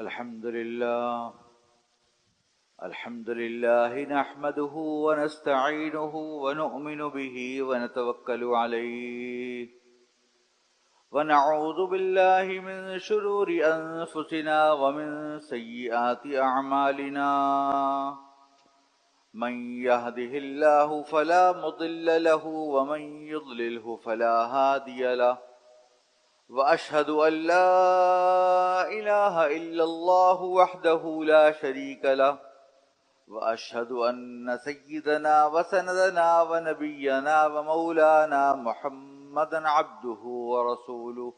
الحمد لله نحمده ونستعينه ونؤمن به ونتوكل عليه ونعوذ بالله من شرور أنفسنا ومن سيئات أعمالنا من يهده الله فلا مضل له ومن يضلله فلا هادي له وأشهد أن لا إله إلا الله وحده لا شريك له وأشهد أن سيدنا وسندنا ونبينا ومولانا محمدا عبده ورسوله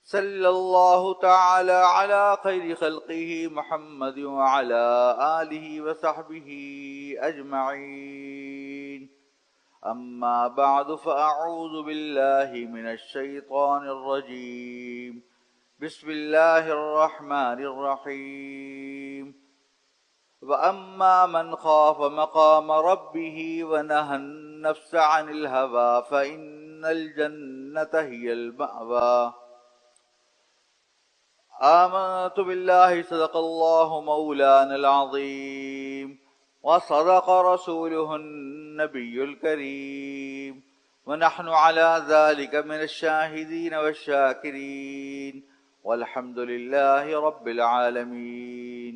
صلى الله تعالى على خير خلقه محمد وعلى آله وصحبه أجمعين أما بعد فأعوذ بالله من الشيطان الرجيم بسم الله الرحمن الرحيم وأما من خاف مقام ربه ونهى النفس عن الهوى فإن الجنة هي المأوى آمنت بالله صدق الله مولانا العظيم وصدق رسوله النبي الكريم ونحن على ذلك من الشاهدين والشاكرين والحمد لله رب العالمين.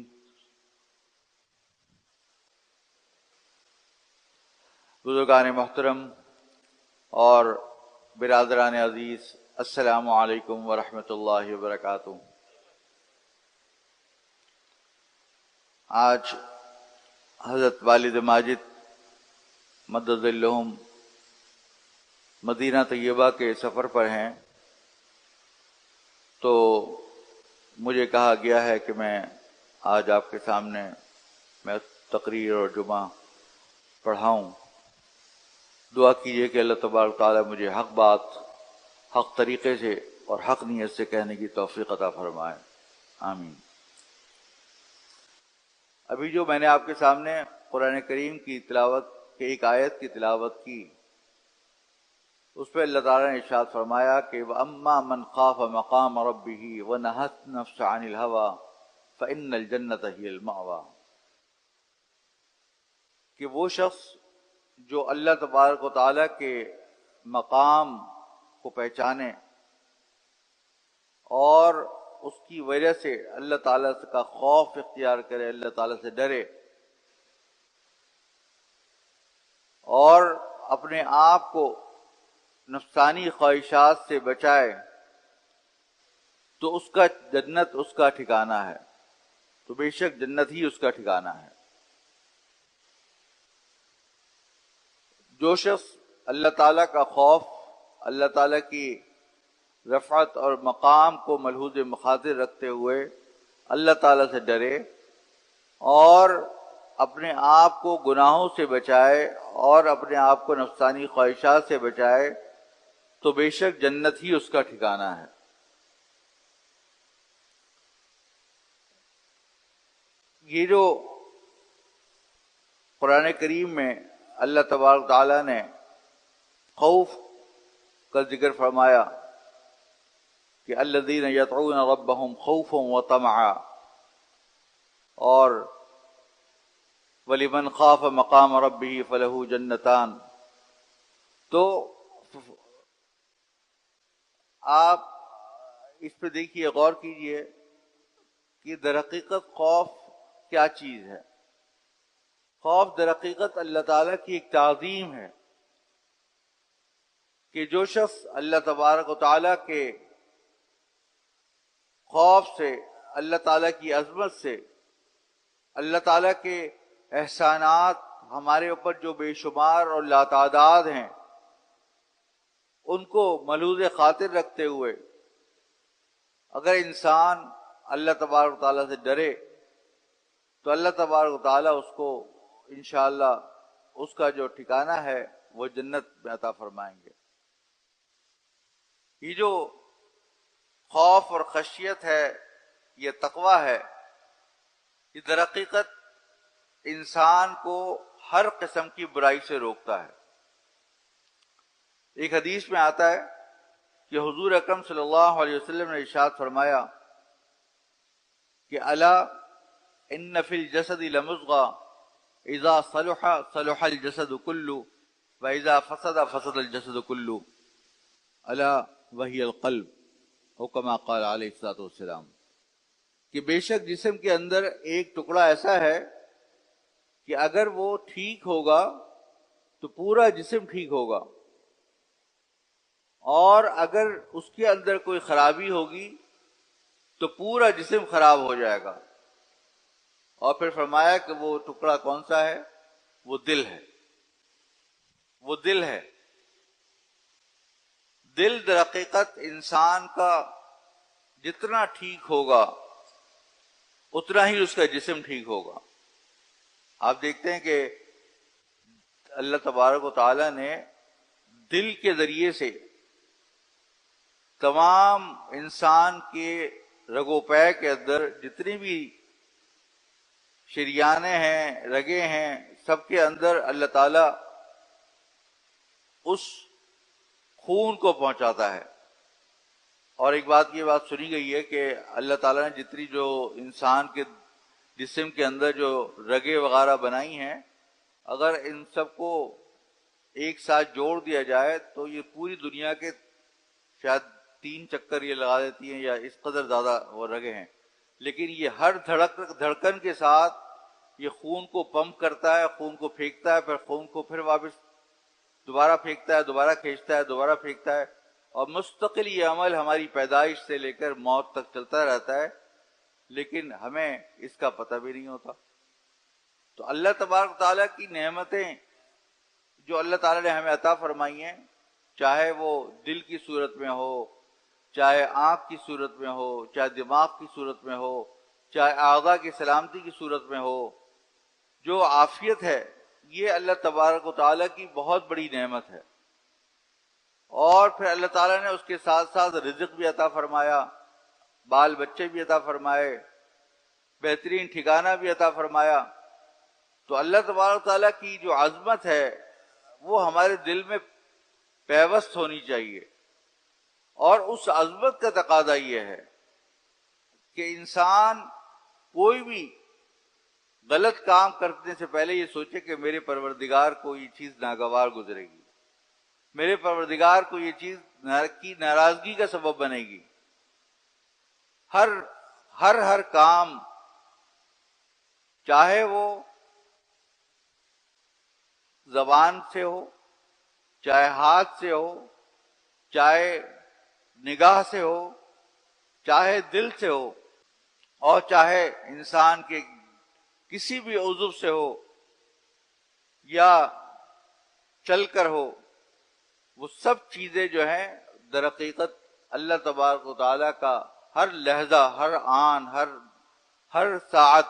بزرگان محترم اور برادران عزیز، السلام علیکم ورحمۃ اللہ وبرکاتہ. آج حضرت والد ماجد مدد اللہم مدینہ طیبہ کے سفر پر ہیں، تو مجھے کہا گیا ہے کہ میں آج آپ کے سامنے میں تقریر اور جمعہ پڑھاؤں. دعا کیجیے کہ اللہ تبارک تعالیٰ مجھے حق بات حق طریقے سے اور حق نیت سے کہنے کی توفیق عطا فرمائے، آمین. ابھی جو میں نے آپ کے سامنے قرآن کریم کی تلاوت کی ایک آیت کی تلاوت کی، اس پہ اللہ تعالیٰ نے ارشاد فرمایا کہ وَأَمَّا مَنْ خَافَ مَقَامَ رَبِّهِ وَنَهَى النَّفْسَ عَنِ الْهَوَى فَإِنَّ الْجَنَّةَ هِيَ الْمَأْوَى، کہ وہ شخص جو اللہ تبارک و تعالیٰ کے مقام کو پہچانے اور اس کی وجہ سے اللہ تعالیٰ کا خوف اختیار کرے، اللہ تعالیٰ سے ڈرے اور اپنے آپ کو نفسانی خواہشات سے بچائے، تو اس کا جنت اس کا ٹھکانہ ہے. تو بے شک جنت ہی اس کا ٹھکانہ ہے. جو شخص اللہ تعالیٰ کا خوف، اللہ تعالیٰ کی رفعت اور مقام کو ملحوظ مخاطر رکھتے ہوئے اللہ تعالیٰ سے ڈرے اور اپنے آپ کو گناہوں سے بچائے اور اپنے آپ کو نفسانی خواہشات سے بچائے، تو بے شک جنت ہی اس کا ٹھکانہ ہے. یہ جو قرآن کریم میں اللہ تبارک تعالیٰ نے خوف کا ذکر فرمایا کہ الذین یدعون ربهم خوفا وطمعا اور وَلِمَنْ خَافَ مَقَامَ رَبِّهِ فَلَهُ جَنَّتَانِ، تو آپ اس پہ دیکھیے، غور کیجئے کہ در حقیقت خوف کیا چیز ہے. خوف در حقیقت اللہ تعالیٰ کی ایک تعظیم ہے کہ جو شخص اللہ تبارک و تعالیٰ کے خوف سے، اللہ تعالیٰ کی عظمت سے، اللہ تعالیٰ کے احسانات ہمارے اوپر جو بے شمار اور لاتعداد ہیں، ان کو ملحوظ خاطر رکھتے ہوئے اگر انسان اللہ تبارک و تعالیٰ سے ڈرے تو اللہ تبارک و تعالیٰ اس کو انشاءاللہ اس کا جو ٹھکانہ ہے وہ جنت میں عطا فرمائیں گے. یہ جو خوف اور خشیت ہے، یہ تقویٰ ہے، یہ در حقیقت انسان کو ہر قسم کی برائی سے روکتا ہے. ایک حدیث میں آتا ہے کہ حضور اکرم صلی اللہ علیہ وسلم نے ارشاد فرمایا کہ الا ان فی الجسد لمضغہ اذا صلح صلح الجسد کلہ واذا فسد فسد الجسد کلہ الا وہی القلب، او کما قال علیہ الصلوۃ والسلام، کہ بے شک جسم کے اندر ایک ٹکڑا ایسا ہے کہ اگر وہ ٹھیک ہوگا تو پورا جسم ٹھیک ہوگا، اور اگر اس کے اندر کوئی خرابی ہوگی تو پورا جسم خراب ہو جائے گا۔ اور پھر فرمایا کہ وہ ٹکڑا کون سا ہے؟ وہ دل ہے، وہ دل ہے۔ دل در حقیقت انسان کا جتنا ٹھیک ہوگا اتنا ہی اس کا جسم ٹھیک ہوگا۔ آپ دیکھتے ہیں کہ اللہ تبارک و تعالیٰ نے دل کے ذریعے سے تمام انسان کے رگ و پے کے اندر جتنی بھی شریانیں ہیں، رگیں ہیں، سب کے اندر اللہ تعالیٰ اس خون کو پہنچاتا ہے۔ اور ایک بات یہ بات سنی گئی ہے کہ اللہ تعالیٰ نے جتنی جو انسان کے جسم کے اندر جو رگیں وغیرہ بنائی ہیں، اگر ان سب کو ایک ساتھ جوڑ دیا جائے تو یہ پوری دنیا کے شاید 3 چکر یہ لگا دیتی ہیں، یا اس قدر زیادہ وہ رگیں ہیں۔ لیکن یہ ہر دھڑکن کے ساتھ یہ خون کو پمپ کرتا ہے، خون کو پھینکتا ہے، پھر خون کو پھر واپس دوبارہ پھینکتا ہے، دوبارہ کھینچتا ہے، دوبارہ پھینکتا ہے، اور مستقل یہ عمل ہماری پیدائش سے لے کر موت تک چلتا رہتا ہے، لیکن ہمیں اس کا پتہ بھی نہیں ہوتا۔ تو اللہ تبارک تعالیٰ کی نعمتیں جو اللہ تعالیٰ نے ہمیں عطا فرمائی ہیں، چاہے وہ دل کی صورت میں ہو، چاہے آنکھ کی صورت میں ہو، چاہے دماغ کی صورت میں ہو، چاہے اعضاء کی سلامتی کی صورت میں ہو، جو عافیت ہے یہ اللہ تبارک و تعالیٰ کی بہت بڑی نعمت ہے۔ اور پھر اللہ تعالیٰ نے اس کے ساتھ ساتھ رزق بھی عطا فرمایا، بال بچے بھی عطا فرمائے، بہترین ٹھکانہ بھی عطا فرمایا۔ تو اللہ تبارک و تعالیٰ کی جو عظمت ہے وہ ہمارے دل میں پیوست ہونی چاہیے، اور اس عظمت کا تقاضا یہ ہے کہ انسان کوئی بھی غلط کام کرنے سے پہلے یہ سوچے کہ میرے پروردگار کو یہ چیز ناگوار گزرے گی، میرے پروردگار کو یہ چیز کی ناراضگی کا سبب بنے گی۔ ہر کام، چاہے وہ زبان سے ہو، چاہے ہاتھ سے ہو، چاہے نگاہ سے ہو، چاہے دل سے ہو، اور چاہے انسان کے کسی بھی عضو سے ہو یا چل کر ہو، وہ سب چیزیں جو ہیں در حقیقت اللہ تبارک و تعالیٰ کا ہر لحظہ، ہر آن، ہر ساعت،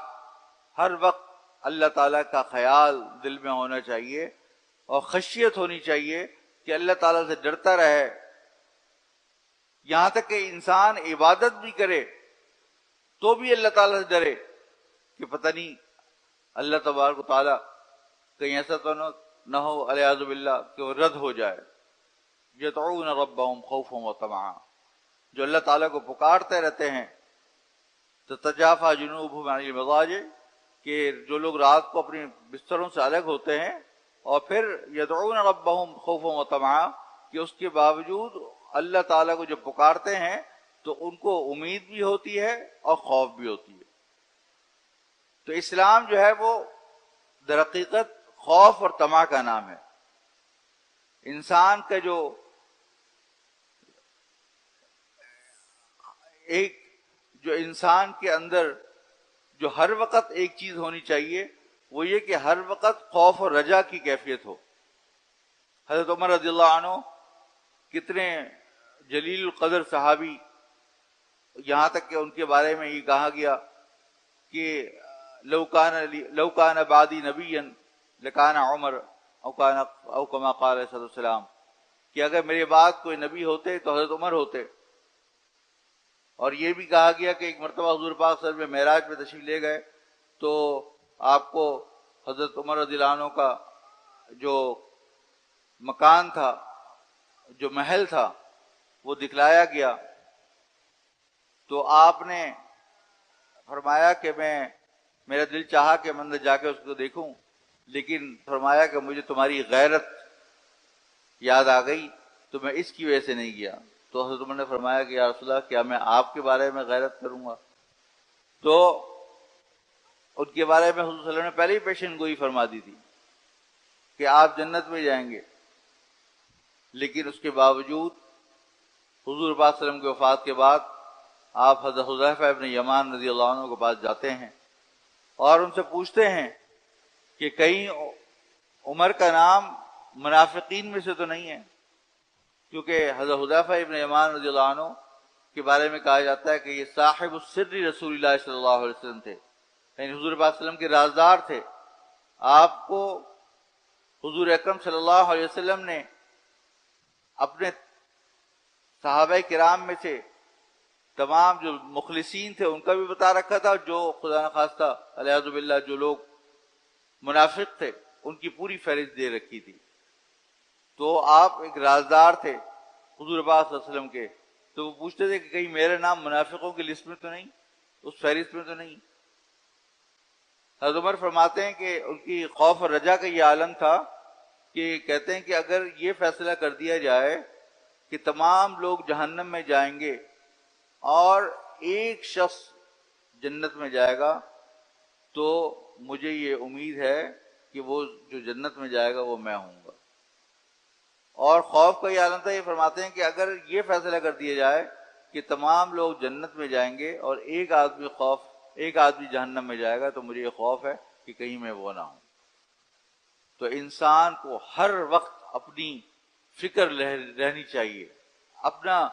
ہر وقت اللہ تعالیٰ کا خیال دل میں ہونا چاہیے، اور خشیت ہونی چاہیے کہ اللہ تعالیٰ سے ڈرتا رہے۔ یہاں تک کہ انسان عبادت بھی کرے تو بھی اللہ تعالیٰ سے ڈرے کہ پتہ نہیں اللہ تبارک و تعالیٰ کہیں ایسا تو نہ ہو والعیاذ باللہ کہ وہ رد ہو جائے۔ یدعون ربهم خوفا وطمعا، جو اللہ تعالیٰ کو پکارتے رہتے ہیں، تتجافى جنوبهم عن المضاجع، کہ جو لوگ رات کو اپنے بستروں سے الگ ہوتے ہیں، اور پھر یدعون ربهم خوفا وطمعا، کہ اس کے باوجود اللہ تعالیٰ کو جو پکارتے ہیں تو ان کو امید بھی ہوتی ہے اور خوف بھی ہوتی ہے۔ تو اسلام جو ہے وہ در حقیقت خوف اور طمع کا نام ہے۔ انسان کا جو انسان کے اندر جو ہر وقت ایک چیز ہونی چاہیے وہ یہ کہ ہر وقت خوف اور رجا کی کیفیت ہو۔ حضرت عمر رضی اللہ عنہ کتنے جلیل القدر صحابی، یہاں تک کہ ان کے بارے میں یہ کہا گیا کہ لو کان بعدی نبیا لکان عمر او کما قال صلی اللہ علیہ وسلم، کہ اگر میرے بعد کوئی نبی ہوتے تو حضرت عمر ہوتے۔ اور یہ بھی کہا گیا کہ ایک مرتبہ حضور پاک صلی اللہ علیہ وسلم معراج پہ تشریف لے گئے تو آپ کو حضرت عمر رضی اللہ عنہ کا جو مکان تھا، جو محل تھا، وہ دکھلایا گیا۔ تو آپ نے فرمایا کہ میرا دل چاہا کہ میں اندر جا کے اس کو دیکھوں، لیکن فرمایا کہ مجھے تمہاری غیرت یاد آ گئی تو میں اس کی وجہ سے نہیں گیا۔ تو حضرت عمر نے فرمایا کہ یا رسول اللہ، کیا میں آپ کے بارے میں غیرت کروں گا؟ تو ان کے بارے میں حضور صلی اللہ علیہ وسلم نے پہلے ہی پیشن گوئی فرما دی تھی کہ آپ جنت میں جائیں گے، لیکن اس کے باوجود حضور پاک صلی اللہ علیہ وسلم کی وفات کے بعد آپ حضرت حذیفہ ابن یمان رضی اللہ عنہ کے پاس جاتے ہیں اور ان سے پوچھتے ہیں کہ کہیں عمر کا نام منافقین میں سے تو نہیں ہے، کیونکہ حضرت حذیفہ ابن یمان رضی اللہ عنہ کے بارے میں کہا جاتا ہے کہ یہ صاحب السر رسول اللہ صلی اللہ علیہ وسلم تھے، یعنی حضور پاک صلی اللہ علیہ وسلم کے رازدار تھے۔ آپ کو حضور اکرم صلی اللہ علیہ وسلم نے اپنے صحابہ کرام میں سے تمام جو مخلصین تھے ان کا بھی بتا رکھا تھا، جو خدا نخواستہ علیہ باللہ جو لوگ منافق تھے ان کی پوری فہرست دے رکھی تھی۔ تو آپ ایک رازدار تھے حضور پاک صلی اللہ علیہ وسلم کے، تو وہ پوچھتے تھے کہ کہیں میرا نام منافقوں کی لسٹ میں تو نہیں، اس فہرست میں تو نہیں۔ حضرت عمر فرماتے ہیں کہ ان کی خوف اور رجا کا یہ عالم تھا کہ کہتے ہیں کہ اگر یہ فیصلہ کر دیا جائے کہ تمام لوگ جہنم میں جائیں گے اور ایک شخص جنت میں جائے گا تو مجھے یہ امید ہے کہ وہ جو جنت میں جائے گا وہ میں ہوں گا۔ اور خوف کا یہ عالم تھا، یہ فرماتے ہیں کہ اگر یہ فیصلہ کر دیا جائے کہ تمام لوگ جنت میں جائیں گے اور ایک آدمی جہنم میں جائے گا تو مجھے یہ خوف ہے کہ کہیں میں وہ نہ ہوں۔ تو انسان کو ہر وقت اپنی فکر رہنی چاہیے، اپنا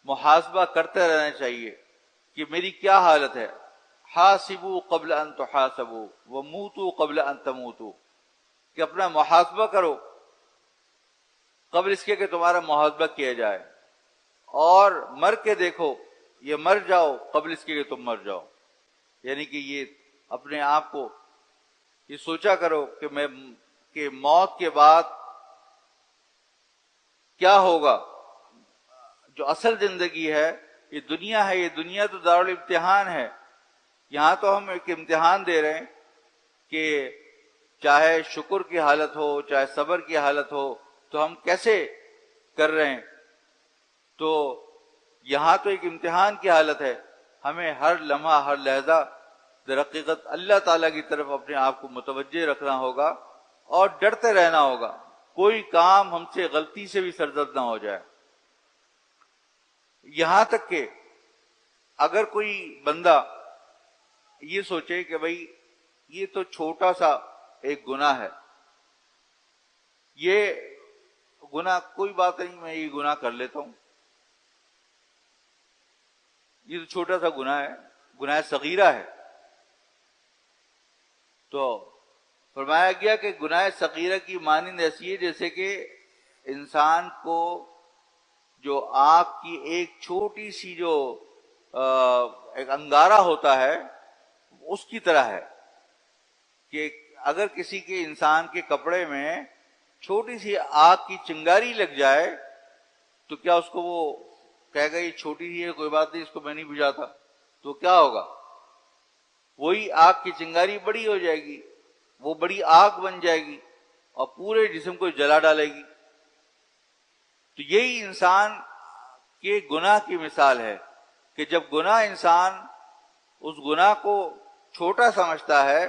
محاسبہ کرتے رہنا چاہیے کہ میری کیا حالت ہے۔ حاسبوا قبل ان تحاسبوا وموتوا قبل ان تموتوا، کہ اپنا محاسبہ کرو قبل اس کے کہ تمہارا محاسبہ کیا جائے، اور مر کے دیکھو، یہ مر جاؤ قبل اس کے کہ تم مر جاؤ۔ یعنی کہ یہ اپنے آپ کو یہ سوچا کرو کہ موت کے بعد کیا ہوگا۔ جو اصل زندگی ہے یہ دنیا ہے، یہ دنیا تو دارالامتحان ہے، یہاں تو ہم ایک امتحان دے رہے ہیں کہ چاہے شکر کی حالت ہو چاہے صبر کی حالت ہو تو ہم کیسے کر رہے ہیں۔ تو یہاں تو ایک امتحان کی حالت ہے، ہمیں ہر لمحہ ہر لحظہ در حقیقت اللہ تعالیٰ کی طرف اپنے آپ کو متوجہ رکھنا ہوگا اور ڈرتے رہنا ہوگا، کوئی کام ہم سے غلطی سے بھی سرزد نہ ہو جائے۔ یہاں تک کہ اگر کوئی بندہ یہ سوچے کہ بھئی یہ تو چھوٹا سا ایک گناہ ہے، یہ گناہ کوئی بات نہیں، میں یہ گناہ کر لیتا ہوں، یہ تو چھوٹا سا گناہ ہے، گناہ صغیرہ ہے، تو فرمایا گیا کہ گناہ صغیرہ کی مانند ایسی ہے جیسے کہ انسان کو جو آگ کی ایک چھوٹی سی جو ایک انگارہ ہوتا ہے اس کی طرح ہے، کہ اگر کسی کے انسان کے کپڑے میں چھوٹی سی آگ کی چنگاری لگ جائے تو کیا اس کو وہ کہے گا یہ چھوٹی ہی ہے کوئی بات نہیں اس کو میں نہیں بجھاتا، تو کیا ہوگا؟ وہی آگ کی چنگاری بڑی ہو جائے گی، وہ بڑی آگ بن جائے گی اور پورے جسم کو جلا ڈالے گی۔ تو یہی انسان کے گناہ کی مثال ہے کہ جب گناہ انسان اس گناہ کو چھوٹا سمجھتا ہے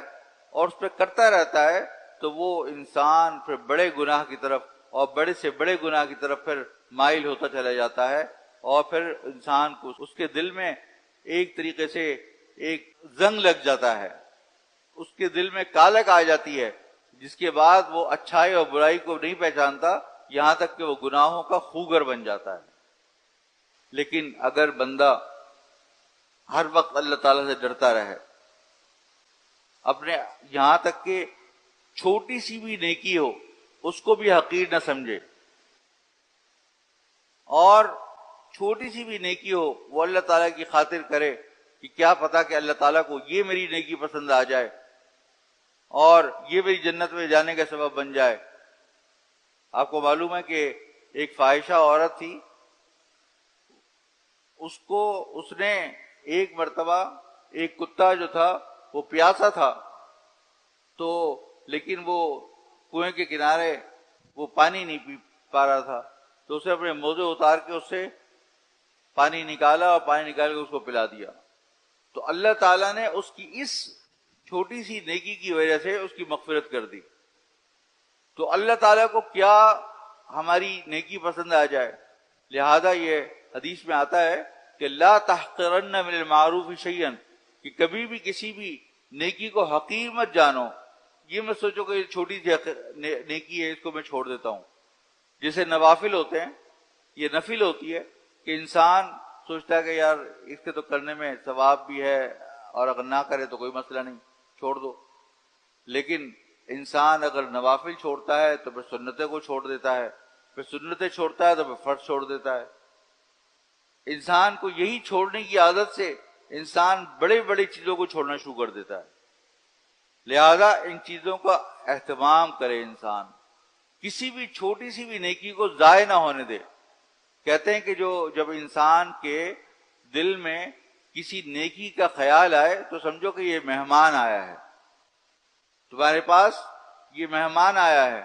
اور اس پہ کرتا رہتا ہے تو وہ انسان پھر بڑے گناہ کی طرف اور بڑے سے بڑے گناہ کی طرف پھر مائل ہوتا چلا جاتا ہے، اور پھر انسان کو اس کے دل میں ایک طریقے سے ایک زنگ لگ جاتا ہے، اس کے دل میں کالک آ جاتی ہے، جس کے بعد وہ اچھائی اور برائی کو نہیں پہچانتا، یہاں تک کہ وہ گناہوں کا خوگر بن جاتا ہے۔ لیکن اگر بندہ ہر وقت اللہ تعالیٰ سے ڈرتا رہے، اپنے یہاں تک کہ چھوٹی سی بھی نیکی ہو اس کو بھی حقیر نہ سمجھے، اور چھوٹی سی بھی نیکی ہو وہ اللہ تعالیٰ کی خاطر کرے کہ کیا پتا کہ اللہ تعالیٰ کو یہ میری نیکی پسند آ جائے اور یہ میری جنت میں جانے کا سبب بن جائے۔ آپ کو معلوم ہے کہ ایک فاحشہ عورت تھی، اس نے ایک مرتبہ ایک کتا جو تھا وہ پیاسا تھا، تو لیکن وہ کنویں کے کنارے وہ پانی نہیں پی پا رہا تھا، تو اسے اپنے موزے اتار کے اس سے پانی نکالا اور پانی نکال کے اس کو پلا دیا۔ تو اللہ تعالیٰ نے اس کی اس چھوٹی سی نیکی کی وجہ سے اس کی مغفرت کر دی۔ تو اللہ تعالیٰ کو کیا ہماری نیکی پسند آ جائے، لہذا یہ حدیث میں آتا ہے کہ لا تحقرن من المعروف شیئا، کہ کبھی بھی کسی بھی نیکی کو حقیر مت جانو، یہ مت سوچو کہ یہ چھوٹی سی نیکی ہے اس کو میں چھوڑ دیتا ہوں۔ جیسے نوافل ہوتے ہیں، یہ نفل ہوتی ہے کہ انسان سوچتا ہے کہ یار اس کے تو کرنے میں ثواب بھی ہے اور اگر نہ کرے تو کوئی مسئلہ نہیں، چھوڑ دو۔ لیکن انسان اگر نوافل چھوڑتا ہے تو پھر سنتیں کو چھوڑ دیتا ہے، پھر سنتیں چھوڑتا ہے تو پھر فرض چھوڑ دیتا ہے۔ انسان کو یہی چھوڑنے کی عادت سے انسان بڑے بڑے چیزوں کو چھوڑنا شروع کر دیتا ہے۔ لہذا ان چیزوں کا اہتمام کرے انسان، کسی بھی چھوٹی سی بھی نیکی کو ضائع نہ ہونے دے۔ کہتے ہیں کہ جب انسان کے دل میں کسی نیکی کا خیال آئے تو سمجھو کہ یہ مہمان آیا ہے، تمہارے پاس یہ مہمان آیا ہے،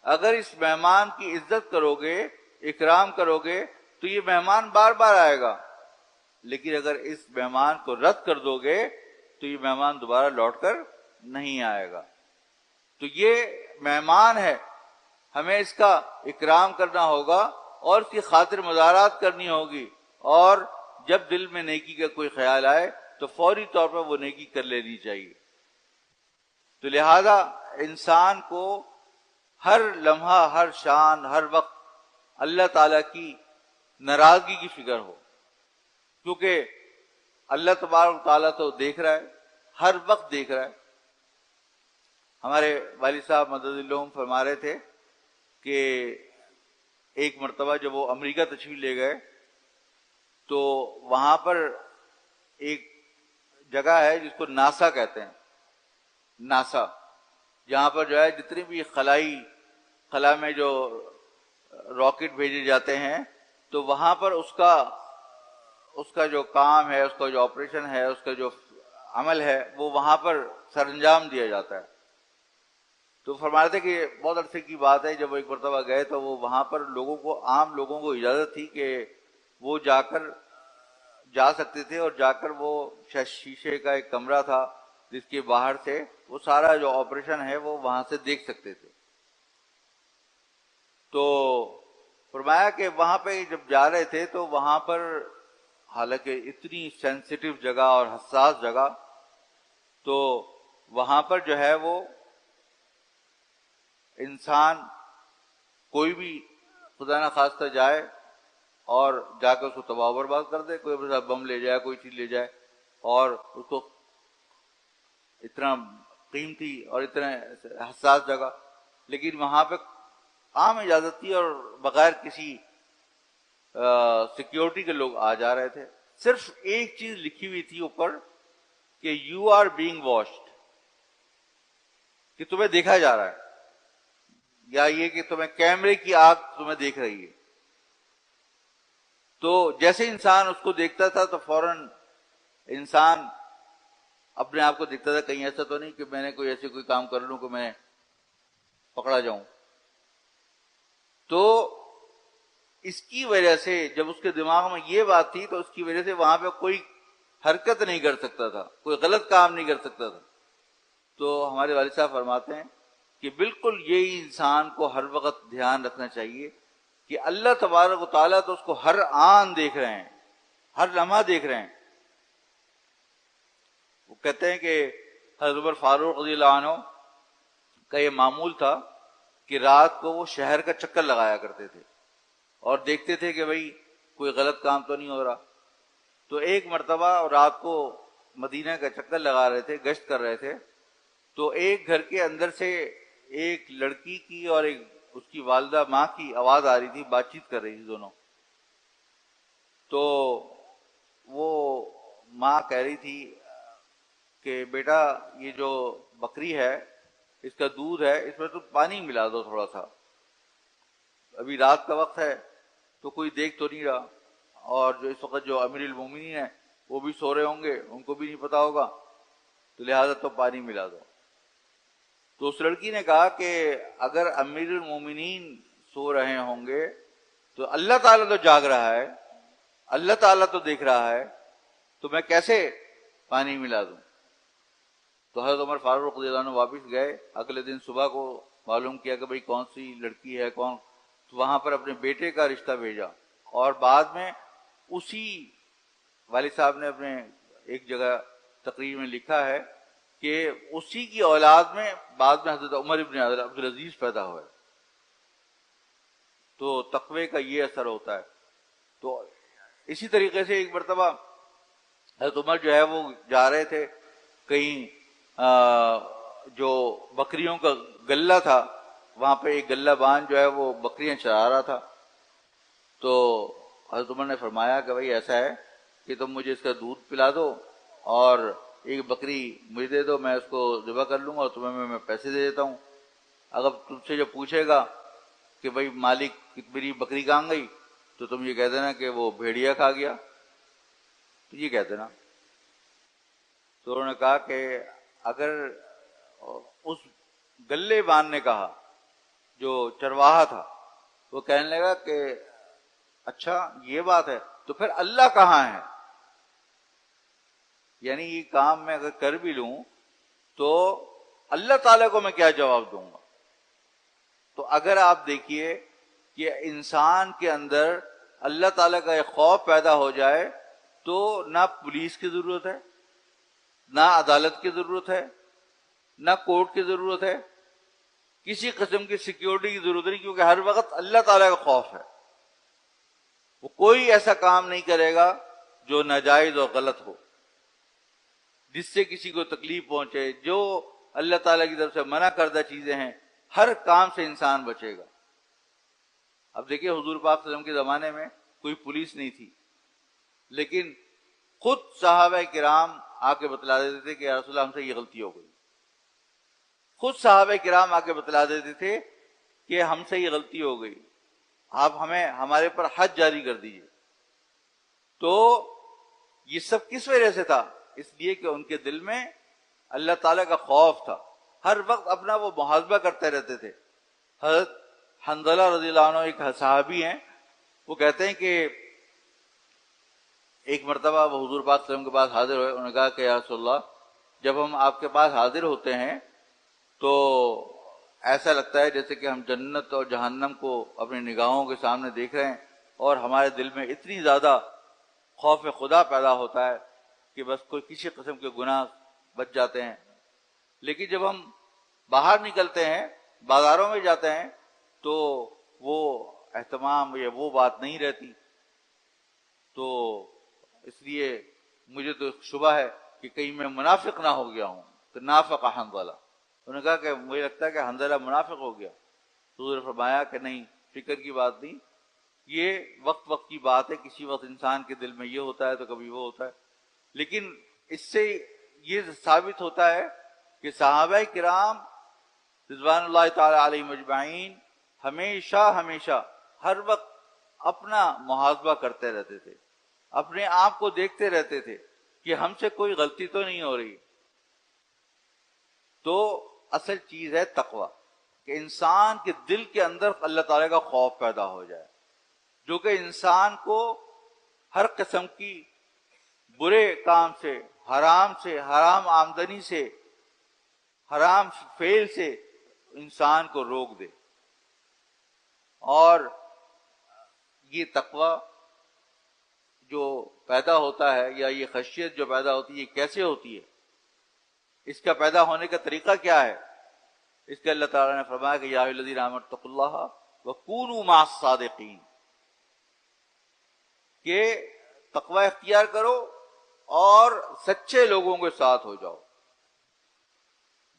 اگر اس مہمان کی عزت کرو گے، اکرام کرو گے تو یہ مہمان بار بار آئے گا، لیکن اگر اس مہمان کو رد کر دو گے تو یہ مہمان دوبارہ لوٹ کر نہیں آئے گا۔ تو یہ مہمان ہے، ہمیں اس کا اکرام کرنا ہوگا اور اس کی خاطر مزارات کرنی ہوگی، اور جب دل میں نیکی کا کوئی خیال آئے تو فوری طور پر وہ نیکی کر لینی چاہیے۔ تو لہذا انسان کو ہر لمحہ، ہر شان، ہر وقت اللہ تعالیٰ کی ناراضگی کی فکر ہو، کیونکہ اللہ تبارک و تعالیٰ تو دیکھ رہا ہے، ہر وقت دیکھ رہا ہے۔ ہمارے والد صاحب مدد اللہ فرما رہے تھے کہ ایک مرتبہ جب وہ امریکہ تشریف لے گئے تو وہاں پر ایک جگہ ہے جس کو ناسا کہتے ہیں، ناسا، جہاں پر جو ہے جتنی بھی خلا میں جو راکٹ بھیجے جاتے ہیں تو وہاں پر اس کا جو کام ہے، اس کا جو آپریشن ہے، اس کا جو عمل ہے وہ وہاں پر سر انجام دیا جاتا ہے۔ تو فرما رہے تھے کہ بہت عرصے کی بات ہے، جب وہ ایک مرتبہ گئے تو وہ وہاں پر عام لوگوں کو اجازت تھی کہ وہ جا سکتے تھے، اور جا کر وہ شیشے کا ایک کمرہ تھا جس کے باہر سے وہ سارا جو آپریشن ہے وہ وہاں سے دیکھ سکتے تھے۔ تو فرمایا کہ وہاں پہ جب جا رہے تھے تو وہاں پر حالانکہ اتنی سینسیٹیو جگہ اور حساس جگہ، تو وہاں پر جو ہے وہ انسان کوئی بھی خدا نہ خواستہ جائے اور جا کر اس کو تباہ و برباد کر دے، کوئی اپنے ساتھ بم لے جائے، کوئی چیز لے جائے، اور اس کو اتنا قیمتی اور اتنا حساس جگہ، لیکن وہاں پہ عام اجازت تھی اور بغیر کسی سیکیورٹی کے لوگ آ جا رہے تھے۔ صرف ایک چیز لکھی ہوئی تھی اوپر کہ یو آر بینگ واچڈ، کہ تمہیں دیکھا جا رہا ہے، یا یہ کہ تمہیں کیمرے کی آنکھ تمہیں دیکھ رہی ہے۔ تو جیسے انسان اس کو دیکھتا تھا تو فوراً انسان اپنے آپ کو دیکھتا تھا کہیں ایسا تو نہیں کہ میں نے کوئی کام کر لوں کہ میں پکڑا جاؤں۔ تو اس کی وجہ سے جب اس کے دماغ میں یہ بات تھی تو اس کی وجہ سے وہاں پہ کوئی حرکت نہیں کر سکتا تھا، کوئی غلط کام نہیں کر سکتا تھا۔ تو ہمارے والد صاحب فرماتے ہیں کہ بالکل یہی انسان کو ہر وقت دھیان رکھنا چاہیے کہ اللہ تبارک و تعالیٰ تو اس کو ہر آن دیکھ رہے ہیں، ہر لمحہ دیکھ رہے ہیں۔ وہ کہتے ہیں کہ حضرت عمر فاروق رضی اللہ عنہ کا یہ معمول تھا کہ رات کو وہ شہر کا چکر لگایا کرتے تھے اور دیکھتے تھے کہ بھئی کوئی غلط کام تو نہیں ہو رہا۔ تو ایک مرتبہ رات کو مدینہ کا چکر لگا رہے تھے، گشت کر رہے تھے، تو ایک گھر کے اندر سے ایک لڑکی کی اور ایک اس کی والدہ ماں کی آواز آ رہی تھی، بات چیت کر رہی تھی دونوں۔ تو وہ ماں کہہ رہی تھی کہ بیٹا یہ جو بکری ہے اس کا دودھ ہے، اس میں تو پانی ملا دو تھوڑا سا، ابھی رات کا وقت ہے تو کوئی دیکھ تو نہیں رہا، اور جو اس وقت جو امیر المومنین ہے وہ بھی سو رہے ہوں گے، ان کو بھی نہیں پتا ہوگا، تو لہٰذا تو پانی ملا دو۔ تو اس لڑکی نے کہا کہ اگر امیر المومنین سو رہے ہوں گے تو اللہ تعالیٰ تو جاگ رہا ہے، اللہ تعالیٰ تو دیکھ رہا ہے، تو میں کیسے پانی ملا دوں؟ تو حضرت عمر فاروق رضی اللہ عنہ واپس گئے، اگلے دن صبح کو معلوم کیا کہ بھئی کون سی لڑکی ہے، کون، تو وہاں پر اپنے بیٹے کا رشتہ بھیجا، اور بعد میں اسی والد صاحب نے اپنے ایک جگہ تقریر میں لکھا ہے کہ اسی کی اولاد میں بعد میں حضرت عمر ابن عبدالعزیز پیدا ہوئے۔ تو تقوی کا یہ اثر ہوتا ہے۔ تو اسی طریقے سے ایک مرتبہ حضرت عمر جو ہے وہ جا رہے تھے کہیں، جو بکریوں کا گلہ تھا وہاں پہ ایک گلہ بان جو ہے وہ بکریاں چرا رہا تھا، تو حضرت عمر نے فرمایا کہ بھائی ایسا ہے کہ تم مجھے اس کا دودھ پلا دو اور ایک بکری مجھے دے دو، میں اس کو ذبح کر لوں گا اور تمہیں میں پیسے دے دیتا ہوں۔ اگر تم سے جو پوچھے گا کہ بھائی مالک میری بکری کہاں گئی، تو تم یہ کہہ دینا کہ وہ بھیڑیا کھا گیا، تو یہ کہہ دینا۔ تو انہوں نے کہا کہ اگر اس گلے بان نے کہا جو چرواہا تھا، وہ کہنے لگا کہ اچھا یہ بات ہے، تو پھر اللہ کہاں ہے؟ یعنی یہ کام میں اگر کر بھی لوں تو اللہ تعالیٰ کو میں کیا جواب دوں گا؟ تو اگر آپ دیکھیے کہ انسان کے اندر اللہ تعالیٰ کا ایک خوف پیدا ہو جائے تو نہ پولیس کی ضرورت ہے، نہ عدالت کی ضرورت ہے، نہ کورٹ کی ضرورت ہے، کسی قسم کی سیکیورٹی کی ضرورت نہیں، کیونکہ ہر وقت اللہ تعالیٰ کا خوف ہے۔ وہ کوئی ایسا کام نہیں کرے گا جو ناجائز اور غلط ہو، جس سے کسی کو تکلیف پہنچے۔ جو اللہ تعالیٰ کی طرف سے منع کردہ چیزیں ہیں ہر کام سے انسان بچے گا۔ اب دیکھیے حضور پاک صلی اللہ علیہ وسلم کے زمانے میں کوئی پولیس نہیں تھی، لیکن خود صحابہ کرام آ کے بتلا دیتے تھے کہ یا رسول اللہ ہم سے یہ غلطی ہو گئی۔ خود صحابہ کرام آ کے بتلا دیتے تھے کہ ہم سے یہ غلطی ہو گئی، آپ ہمارے پر حد جاری کر دیجئے۔ تو یہ سب کس وجہ سے تھا؟ اس لیے کہ ان کے دل میں اللہ تعالیٰ کا خوف تھا، ہر وقت اپنا وہ محاسبہ کرتے رہتے تھے۔ حضرت حنظلہ رضی اللہ عنہ ایک صحابی ہیں، وہ کہتے ہیں کہ ایک مرتبہ وہ حضور پاک صلی اللہ علیہ وسلم کے پاس حاضر ہوئے، انہوں نے کہا کہ یا رسول اللہ جب ہم آپ کے پاس حاضر ہوتے ہیں تو ایسا لگتا ہے جیسے کہ ہم جنت اور جہنم کو اپنی نگاہوں کے سامنے دیکھ رہے ہیں، اور ہمارے دل میں اتنی زیادہ خوف خدا پیدا ہوتا ہے کہ بس کوئی کسی قسم کے گناہ بچ جاتے ہیں۔ لیکن جب ہم باہر نکلتے ہیں، بازاروں میں جاتے ہیں، تو وہ اہتمام یا وہ بات نہیں رہتی۔ تو اس لیے مجھے تو شبہ ہے کہ کہیں میں منافق نہ ہو گیا ہوں۔ تو نافق حنظلہ، انہوں نے کہا کہ مجھے لگتا ہے کہ حنظلہ منافق ہو گیا۔ تو حضور نے فرمایا کہ نہیں، فکر کی بات نہیں، یہ وقت وقت کی بات ہے، کسی وقت انسان کے دل میں یہ ہوتا ہے تو کبھی وہ ہوتا ہے۔ لیکن اس سے یہ ثابت ہوتا ہے کہ صحابہ کرام رضوان اللہ تعالی علیہم اجمعین ہمیشہ ہر وقت اپنا محاسبہ کرتے رہتے تھے، اپنے آپ کو دیکھتے رہتے تھے کہ ہم سے کوئی غلطی تو نہیں ہو رہی۔ تو اصل چیز ہے تقوی، کہ انسان کے دل کے اندر اللہ تعالیٰ کا خوف پیدا ہو جائے، جو کہ انسان کو ہر قسم کی برے کام سے، حرام آمدنی سے، حرام فعل سے انسان کو روک دے۔ اور یہ تقوی جو پیدا ہوتا ہے یا یہ خشیت جو پیدا ہوتی ہے، یہ کیسے ہوتی ہے؟ اس کا پیدا ہونے کا طریقہ کیا ہے؟ اس کے اللہ تعالیٰ نے فرمایا کہ یا ایھا الذین آمنوا اتقوا اللہ وکونوا مع الصادقین، کہ تقوی اختیار کرو اور سچے لوگوں کے ساتھ ہو جاؤ۔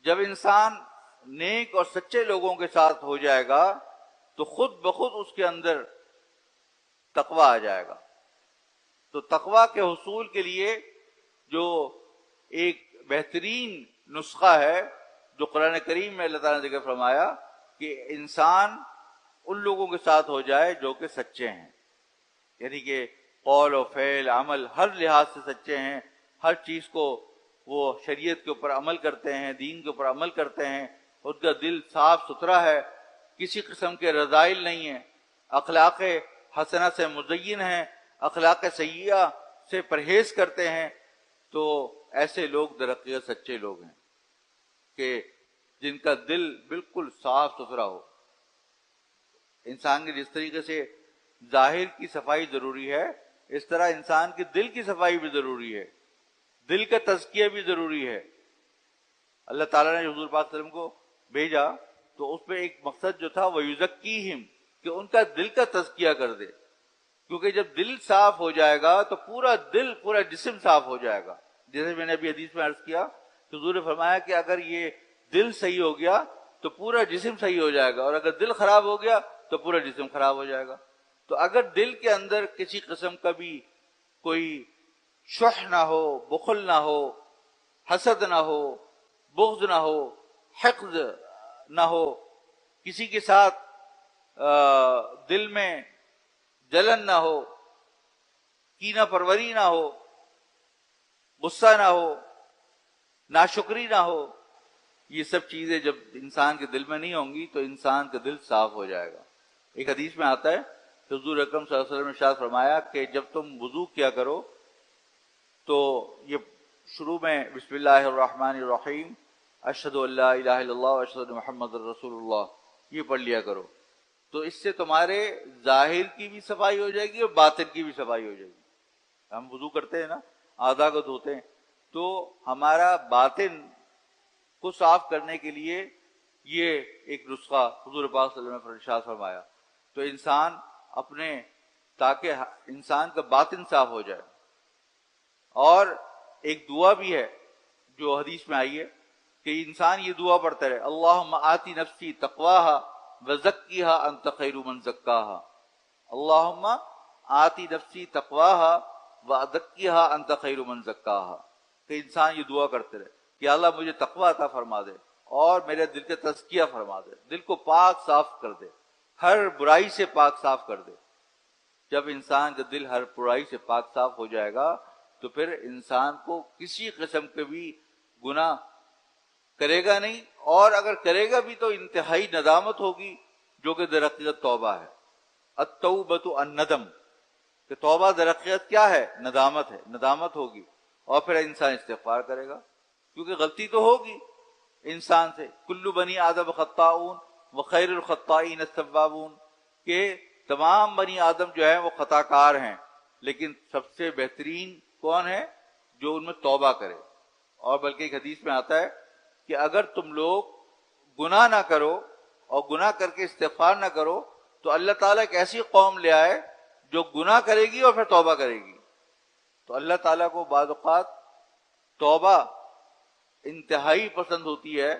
جب انسان نیک اور سچے لوگوں کے ساتھ ہو جائے گا تو خود بخود اس کے اندر تقوی آ جائے گا۔ تو تقوی کے حصول کے لیے جو ایک بہترین نسخہ ہے جو قرآن کریم میں اللہ تعالیٰ نے ذکر فرمایا کہ انسان ان لوگوں کے ساتھ ہو جائے جو کہ سچے ہیں، یعنی کہ قول و فعل عمل ہر لحاظ سے سچے ہیں، ہر چیز کو وہ شریعت کے اوپر عمل کرتے ہیں، دین کے اوپر عمل کرتے ہیں، ان کا دل صاف ستھرا ہے، کسی قسم کے رذائل نہیں ہیں، اخلاق حسنہ سے مزین ہیں، اخلاق سیئہ سے پرہیز کرتے ہیں، تو ایسے لوگ در حقیقت سچے لوگ ہیں کہ جن کا دل بالکل صاف ستھرا ہو۔ انسان کے جس طریقے سے ظاہر کی صفائی ضروری ہے، اس طرح انسان کے دل کی صفائی بھی ضروری ہے، دل کا تزکیہ بھی ضروری ہے۔ اللہ تعالیٰ نے حضور پاک صلی اللہ علیہ وسلم کو بھیجا تو اس میں ایک مقصد جو تھا وہ یزکیہم، کہ ان کا دل کا تزکیہ کر دے، کیونکہ جب دل صاف ہو جائے گا تو پورا دل پورا جسم صاف ہو جائے گا۔ جیسے میں نے ابھی حدیث میں عرض کیا کہ حضور نے فرمایا کہ اگر یہ دل صحیح ہو گیا تو پورا جسم صحیح ہو جائے گا، اور اگر دل خراب ہو گیا تو پورا جسم خراب ہو جائے گا۔ تو اگر دل کے اندر کسی قسم کا بھی کوئی شح نہ ہو، بخل نہ ہو، حسد نہ ہو، بغض نہ ہو، حقد نہ ہو، کسی کے ساتھ دل میں جلن نہ ہو، کینہ پروری نہ ہو، غصہ نہ ہو، ناشکری نہ ہو، یہ سب چیزیں جب انسان کے دل میں نہیں ہوں گی تو انسان کا دل صاف ہو جائے گا۔ ایک حدیث میں آتا ہے کہ حضور اکرم صلی اللہ علیہ وسلم نے ارشاد فرمایا کہ جب تم وضو کیا کرو تو یہ شروع میں بسم اللہ الرحمن الرحیم، اشہد ان لا الہ الا اللہ واشہد ان محمد رسول اللہ، یہ پڑھ لیا کرو، تو اس سے تمہارے ظاہر کی بھی صفائی ہو جائے گی اور باطن کی بھی صفائی ہو جائے گی۔ ہم وضو کرتے ہیں نا، اعضاء کو دھوتے ہیں، تو ہمارا باطن کو صاف کرنے کے لیے یہ ایک نسخہ حضور پاک صلی اللہ علیہ وسلم نے ارشاد فرمایا، تو انسان اپنے تاکہ انسان کا باطن صاف ہو جائے۔ اور ایک دعا بھی ہے جو حدیث میں آئی ہے کہ انسان یہ دعا پڑھتا رہے، اللہم آتی نفسی تقواہا وزکیہا انت خیر من زکاہا، اللہم آتی نفسی تقواہا وزکیہا انت خیر من زکاہا، کہ انسان یہ دعا کرتے رہے کہ اللہ مجھے تقوی عطا فرما دے اور میرے دل کا تزکیہ فرما دے، دل کو پاک صاف کر دے، ہر برائی سے پاک صاف کر دے۔ جب انسان کا دل ہر برائی سے پاک صاف ہو جائے گا تو پھر انسان کو کسی قسم کے بھی گناہ کرے گا نہیں، اور اگر کرے گا بھی تو انتہائی ندامت ہوگی، جو کہ در حقیقت توبہ ہے۔ التوبۃ الندم، کہ توبہ در حقیقت کیا ہے؟ ندامت ہے، ندامت ہوگی، اور پھر انسان استغفار کرے گا، کیونکہ غلطی تو ہوگی انسان سے۔ کل بنی آدم خطاؤن وخیر الخطائین التوابون، کہ تمام بنی آدم جو ہیں وہ خطا کار ہیں، لیکن سب سے بہترین کون ہے؟ جو ان میں توبہ کرے۔ اور بلکہ ایک حدیث میں آتا ہے کہ اگر تم لوگ گناہ نہ کرو اور گناہ کر کے استغفار نہ کرو تو اللہ تعالیٰ ایک ایسی قوم لے آئے جو گناہ کرے گی اور پھر توبہ کرے گی۔ تو اللہ تعالیٰ کو بعض اوقات توبہ انتہائی پسند ہوتی ہے،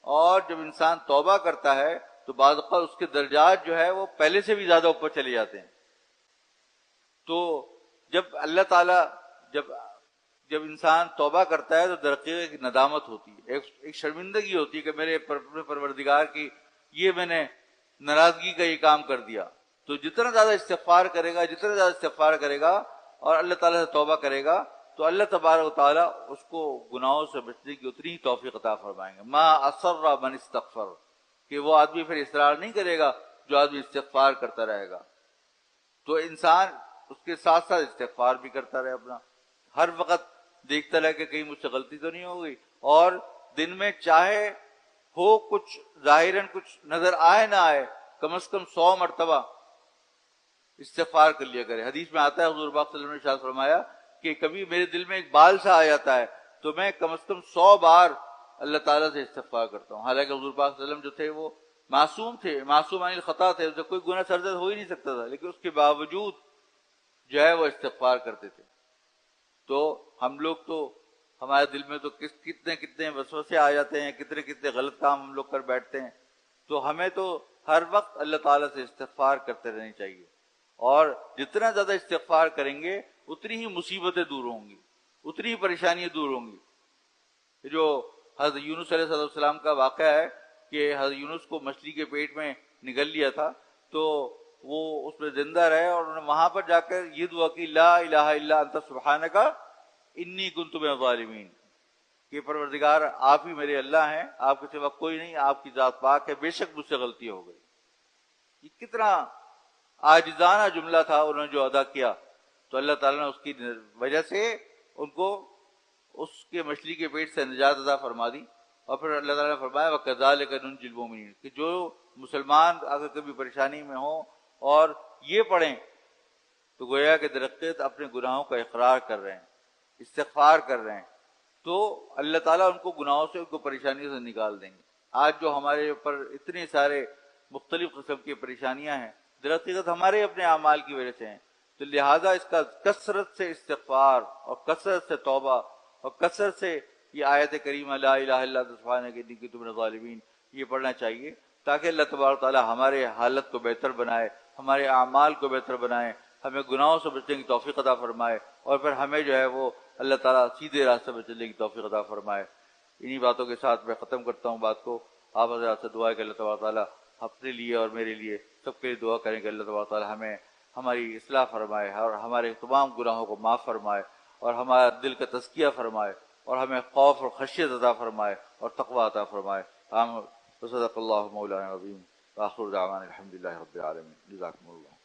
اور جب انسان توبہ کرتا ہے تو بعض اوقات اس کے درجات جو ہے وہ پہلے سے بھی زیادہ اوپر چلے جاتے ہیں۔ تو جب اللہ تعالیٰ جب انسان توبہ کرتا ہے تو در حقیقت ایک ندامت ہوتی ہے، ایک شرمندگی ہوتی ہے کہ میرے پروردگار کی یہ میں نے ناراضگی کا یہ کام کر دیا۔ تو جتنا زیادہ استغفار کرے گا اور اللہ تعالیٰ سے توبہ کرے گا تو اللہ تبارک و تعالیٰ اس کو گناہوں سے بچنے کی اتنی ہی توفیق عطا فرمائیں گے۔ ما اصر من استغفر، کہ وہ آدمی پھر اصرار نہیں کرے گا جو آدمی استغفار کرتا رہے گا۔ تو انسان اس کے ساتھ ساتھ استغفار بھی کرتا رہے، اپنا ہر وقت دیکھتا رہے کہ کہیں مجھ سے غلطی تو نہیں ہو گئی، اور دن میں چاہے ہو کچھ ظاہراً کچھ نظر آئے نہ آئے، کم از کم 100 مرتبہ استغفار کر لیا کرے۔ حدیث میں آتا ہے حضور پاک صلی اللہ علیہ وسلم نے ارشاد فرمایا کہ کبھی میرے دل میں ایک بال سا آ جاتا ہے تو میں کم از کم 100 بار اللہ تعالیٰ سے استغفار کرتا ہوں۔ حالانکہ حضور پاک صلی اللہ علیہ وسلم جو تھے وہ معصوم تھے، معصوم عن الخطا تھے، اسے کوئی گناہ سرزد ہو ہی نہیں سکتا تھا، لیکن اس کے باوجود جو ہے وہ استغفار کرتے تھے۔ تو ہم لوگ تو ہمارے دل میں تو کتنے وسوسے آ جاتے ہیں، کتنے غلط کام ہم لوگ کر بیٹھتے ہیں، تو ہمیں تو ہر وقت اللہ تعالیٰ سے استغفار کرتے رہنی چاہیے، اور جتنا زیادہ استغفار کریں گے اتنی ہی مصیبتیں دور ہوں گی، اتنی ہی پریشانیاں دور ہوں گی۔ جو حضرت یونس علیہ السلام کا واقعہ ہے کہ حضرت یونس کو مچھلی کے پیٹ میں نگل لیا تھا، تو وہ اس میں زندہ رہے، اور انہوں نے وہاں پر جا کر یہ دعا کی، لا الہ الا انت سبحانک انی کنت من الظالمین، کہ پروردگار آپ ہی میرے اللہ ہیں، آپ کے سوا کوئی نہیں، آپ کی ذات پاک ہے، بے شک مجھ سے غلطی ہو گئی۔ یہ کتنا عاجزانہ جملہ تھا انہوں نے جو ادا کیا، تو اللہ تعالیٰ نے اس کی وجہ سے ان کو اس کے مچھلی کے پیٹ سے نجات عطا فرما دی۔ اور پھر اللہ تعالیٰ نے فرمایا وَكَذَلِكَ نُنْجِي الْمُؤْمِنِينَ، کہ جو مسلمان اگر کبھی پریشانی میں ہوں اور یہ پڑھیں تو گویا کہ درخت اپنے گناہوں کا اقرار کر رہے ہیں، استغفار کر رہے ہیں، تو اللہ تعالیٰ ان کو گناہوں سے، ان کو پریشانیوں سے نکال دیں گے۔ آج جو ہمارے اوپر اتنے سارے مختلف قسم کی پریشانیاں ہیں، درحقیقت ہمارے اپنے اعمال کی وجہ سے ہیں، تو لہٰذا اس کا کثرت سے استغفار اور کثرت سے توبہ اور کثرت سے یہ آیت کریمہ لا الہ الا انت سبحانک انی کنت من الظالمین یہ پڑھنا چاہیے، تاکہ اللہ تبارک و تعالیٰ ہمارے حالت کو بہتر بنائے، ہمارے اعمال کو بہتر بنائے، ہمیں گناہوں سے بچنے کی توفیق عطا فرمائے، اور پھر ہمیں جو ہے وہ اللہ تعالیٰ سیدھے راستے پر چلنے کی توفیق عطا فرمائے۔ انہی باتوں کے ساتھ میں ختم کرتا ہوں بات کو۔ آپ حضرات سے دعا ہے کہ اللہ تبارک و تعالیٰ اپنے لیے اور میرے لیے سب کے لیے دعا کریں کہ اللہ تبارک و تعالیٰ ہمیں ہماری اصلاح فرمائے اور ہمارے تمام گناہوں کو معاف فرمائے، اور ہمارا دل کا تزکیہ فرمائے، اور ہمیں خوف اور خشیت عطا فرمائے اور تقوی عطا فرمائے۔ آمین۔ صدق اللہ مولانا العظیم، وآخر دعوانا الحمد للہ رب العالمین۔ جزاکم اللہ۔